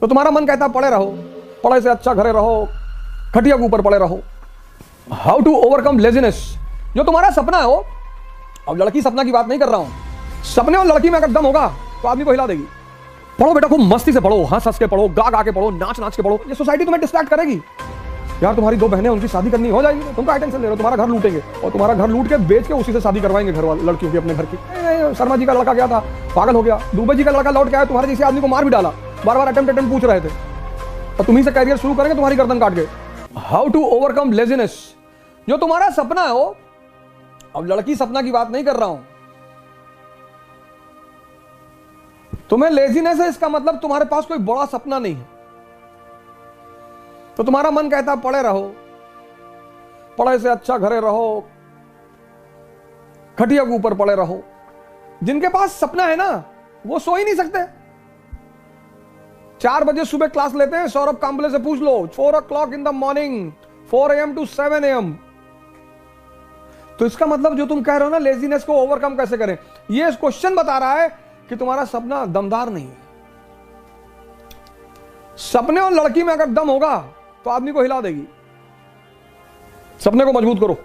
तो तुम्हारा मन कहता पड़े रहो, पढ़ाई से अच्छा घरे रहो, खटिया के ऊपर पड़े रहो। How to overcome laziness. जो तुम्हारा सपना है हो, अब लड़की सपना की बात नहीं कर रहा हूं, सपने और लड़की में अगर दम होगा तो आदमी को हिला देगी। पढ़ो बेटा, खूब मस्ती से पढ़ो, हंस हंस के पढ़ो, गा गा के पढ़ो, नाच नाच के पढ़ो। ये सोसाइटी तुम्हें डिस्ट्रैक्ट करेगी। यार तुम्हारी दो बहनें, उनकी शादी करनी हो जाएगी, तुम क्या टेंशन ले रहे हो? तुम्हारा घर लूटेंगे और तुम्हारा घर लूट के बेच के उसी से शादी करवाएंगे घर वाले लड़कियों की, अपने घर की। शर्मा जी का लड़का गया था, पागल हो गया। दुबे जी का लड़का लौट के आया, तुम्हारे जैसे आदमी को मार भी डाला, बार बार अटेम्प्ट पूछ रहे थे, और तुम्ही से कैरियर शुरू करेंगे, तुम्हारी गर्दन काट के। How to overcome laziness. जो तुम्हारा सपना है हो, अब लड़की सपना की बात नहीं कर रहा हूं, तुम्हें लेजीनेस है, इसका मतलब तुम्हारे पास कोई बड़ा सपना नहीं है। तो तुम्हारा मन कहता पढ़े रहो, पढ़ाई से अच्छा घरे रहो, खटिया के ऊपर पड़े रहो। जिनके पास सपना है ना, वो सो ही नहीं सकते। 4 बजे सुबह क्लास लेते हैं, सौरभ कांबले से पूछ लो, 4 o'clock in the morning, 4 AM to 7 AM। तो इसका मतलब जो तुम कह रहे हो ना, लेजीनेस को ओवरकम कैसे करें, ये क्वेश्चन बता रहा है कि तुम्हारा सपना दमदार नहीं है। सपने और लड़की में अगर दम होगा तो आदमी को हिला देगी। सपने को मजबूत करो,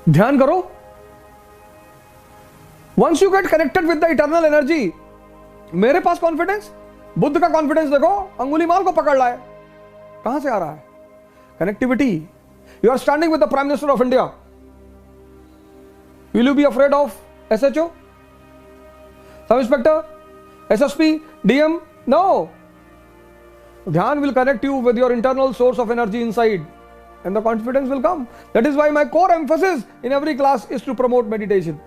ध्यान करो। Once you get connected with the eternal energy, मेरे पास कॉन्फिडेंस, बुद्ध का कॉन्फिडेंस देखो, अंगुली माल को पकड़ लाए। कहां से आ रहा है? Connectivity. You are standing with the prime minister of India, will you be afraid of SHO, sub inspector, SSP, DM? No. Dhyan will connect you with your internal source of energy inside, and the confidence will come. That is why my core emphasis in every class is to promote meditation.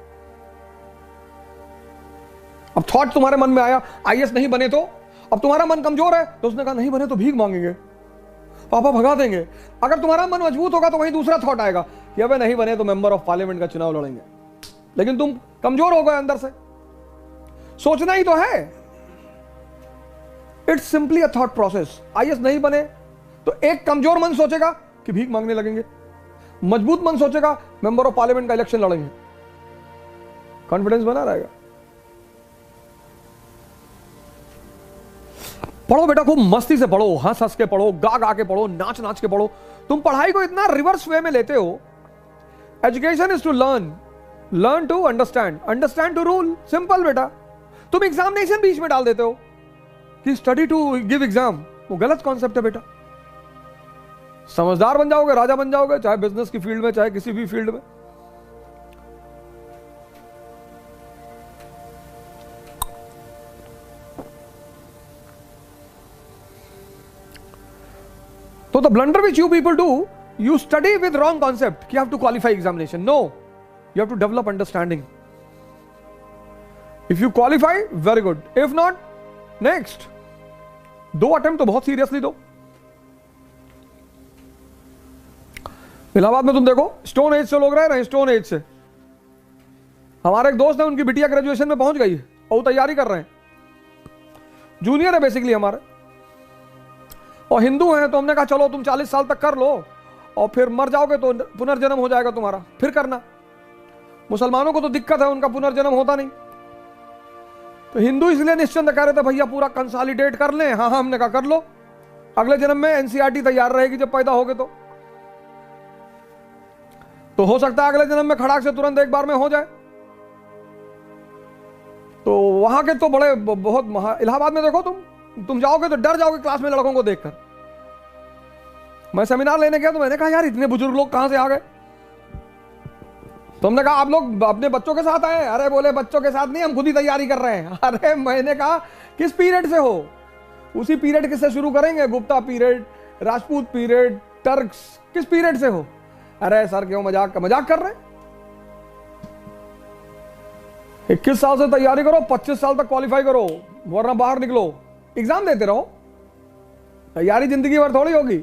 अब thought तुम्हारे मन में आया, IAS नहीं बने तो, अब तुम्हारा मन कमजोर है तो उसने कहा नहीं बने तो भीख मांगेंगे, पापा भगा देंगे। अगर तुम्हारा मन मजबूत होगा तो वहीं दूसरा थॉट आएगा कि अबे नहीं बने तो मेंबर ऑफ पार्लियामेंट का चुनाव लड़ेंगे। लेकिन तुम कमजोर हो गए अंदर से, सोचना ही तो है। It's simply a thought process. IAS नहीं बने तो एक कमजोर मन सोचेगा कि भीख मांगने लगेंगे, मजबूत मन सोचेगा मेंबर ऑफ पार्लियामेंट का इलेक्शन लड़ेंगे। कॉन्फिडेंस बना रहेगा। पढ़ो बेटा, खूब मस्ती से पढ़ो, हंस हंस के पढ़ो, गा गा के पढ़ो, नाच नाच के पढ़ो। तुम पढ़ाई को इतना रिवर्स वे में लेते हो। Education is to learn, learn to understand, understand to rule. Simple बेटा। तुम एग्जामिनेशन बीच में डाल देते हो कि स्टडी टू गिव एग्जाम, वो गलत कॉन्सेप्ट है बेटा। समझदार बन जाओगे, राजा बन जाओगे, चाहे बिजनेस की फील्ड में, चाहे किसी भी फील्ड में। So the blunder which you people do, you study with wrong concept कि you have to qualify examination. No, you have to develop understanding. If you qualify, very good. If not, next. 2 attempt तो बहुत seriously दो। इलाहाबाद में तुम देखो, stone age से लोग रह रहे हैं, स्टोन एज से। हमारे एक दोस्त है, उनकी बिटिया ग्रेजुएशन में पहुंच गई है और तैयारी कर रहे हैं, जूनियर है बेसिकली हमारे, और हिंदू हैं। तो हमने कहा चलो तुम 40 साल तक कर लो और फिर मर जाओगे तो पुनर्जन्म हो जाएगा तुम्हारा, फिर करना। मुसलमानों को तो दिक्कत है, उनका पुनर्जन्म होता नहीं। तो हिंदू इसलिए निश्चिंत कह रहे थे भैया पूरा कंसोलिडेट कर लें। हाँ, हमने कहा कर लो, अगले जन्म में NCERT तैयार रहेगी जब पैदा होगे तो हो सकता है अगले जन्म में खड़ाक से तुरंत एक बार में हो जाए। तो वहां के तो बड़े बहुत इलाहाबाद में देखो, तुम जाओगे तो डर जाओगे क्लास में लड़कों को देखकर। मैं सेमिनार लेने गया तो मैंने कहा यार इतने बुजुर्ग लोग कहां से आ गए। तो हमने कहा आप लोग अपने बच्चों के साथ आए? अरे बोले बच्चों के साथ नहीं, हम खुद ही तैयारी कर रहे हैं। अरे मैंने कहा किस पीरियड से हो? उसी पीरियड किससे शुरू करेंगे? Gupta period, Rajput period, Turks, किस पीरियड से हो? अरे सर क्यों मजाक कर रहे हैं? 21 साल से तैयारी करो, 25 साल तक क्वालिफाई करो, वरना बाहर निकलो, एग्जाम देते रहो। तैयारी जिंदगी भर थोड़ी होगी।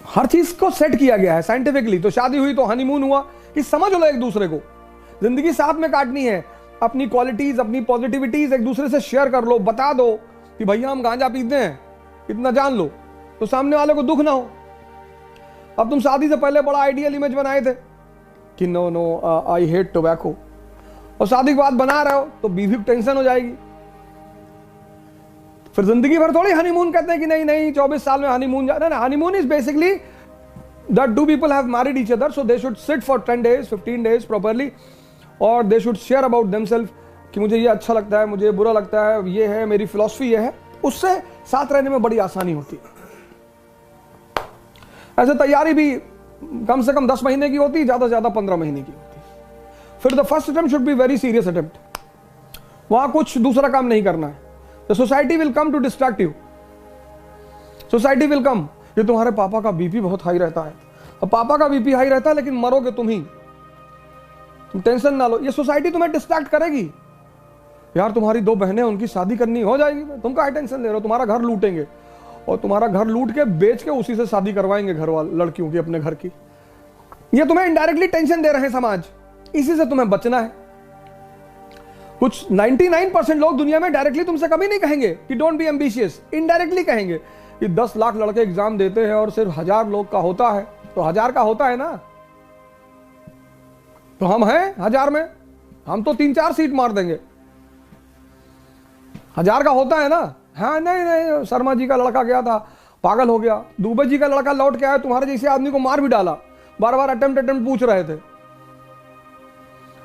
हर चीज को सेट किया गया है साइंटिफिकली। तो शादी हुई तो हनीमून हुआ कि समझ लो एक दूसरे को, जिंदगी साथ में काटनी है। अपनी क्वालिटीज, अपनी पॉजिटिविटीज एक दूसरे से शेयर कर लो, बता दो कि भैया हम गांजा पीते हैं, इतना जान लो, तो सामने वाले को दुख ना हो। अब तुम शादी से पहले बड़ा आइडियल इमेज बनाए थे कि नो आई हेट टोबैको, और शादी के बाद बना रहे हो तो बीवी को टेंशन हो जाएगी। फिर जिंदगी भर थोड़ी हनीमून कहते हैं कि नहीं नहीं 24 साल में हनीमून जाना है। Honeymoon is basically that two people have married each other, so they should sit for 10 days 15 days properly, और they should share about themselves कि मुझे ये अच्छा लगता है, मुझे बुरा लगता है, ये है मेरी फिलॉसफी, ये है। उससे साथ रहने में बड़ी आसानी होती है। ऐसे तैयारी भी कम से कम 10 महीने की होती है, ज्यादा से ज्यादा 15 महीने की होती है। फिर the first attempt should be very serious attempt. वहां कुछ दूसरा काम नहीं करना है। The society will come to distract you. Society will come, ये तुम्हारे पापा का बीपी बहुत हाई रहता है, और पापा का बीपी हाई रहता है लेकिन मरोगे तुम ही, तुम टेंशन ना लो। ये सोसाइटी तुम्हें डिस्ट्रैक्ट करेगी। यार तुम्हारी 2 बहनें, उनकी शादी करनी हो जाएगी, तुम क्या टेंशन ले रहे हो? तुम्हारा घर लूटेंगे, और तुम्हारा घर लूट के बेच के उसी से शादी करवाएंगे घर वाले लड़कियों की, अपने घर की। ये तुम्हें इनडायरेक्टली टेंशन दे रहे हैं समाज, इसी से तुम्हें बचना है। कुछ 99% लोग दुनिया में डायरेक्टली तुमसे कभी नहीं कहेंगे कि डोंट बी एम्बिशियस। इनडायरेक्टली कहेंगे कि 10 लाख लड़के एग्जाम देते हैं और सिर्फ 1000 लोग का होता है, तो 1000 का होता है ना, तो हम हैं 1000 में, हम तो 3-4 सीट मार देंगे। 1000 का होता है ना। हाँ नहीं नहीं, शर्मा जी का लड़का गया था, पागल हो गया। दुबे जी का लड़का लौट के आया, तुम्हारे जैसे आदमी को मार भी डाला, बार बार अटेम्प्ट पूछ रहे थे,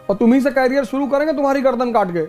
और तुम ही से कैरियर शुरू करेंगे तुम्हारी गर्दन काट के।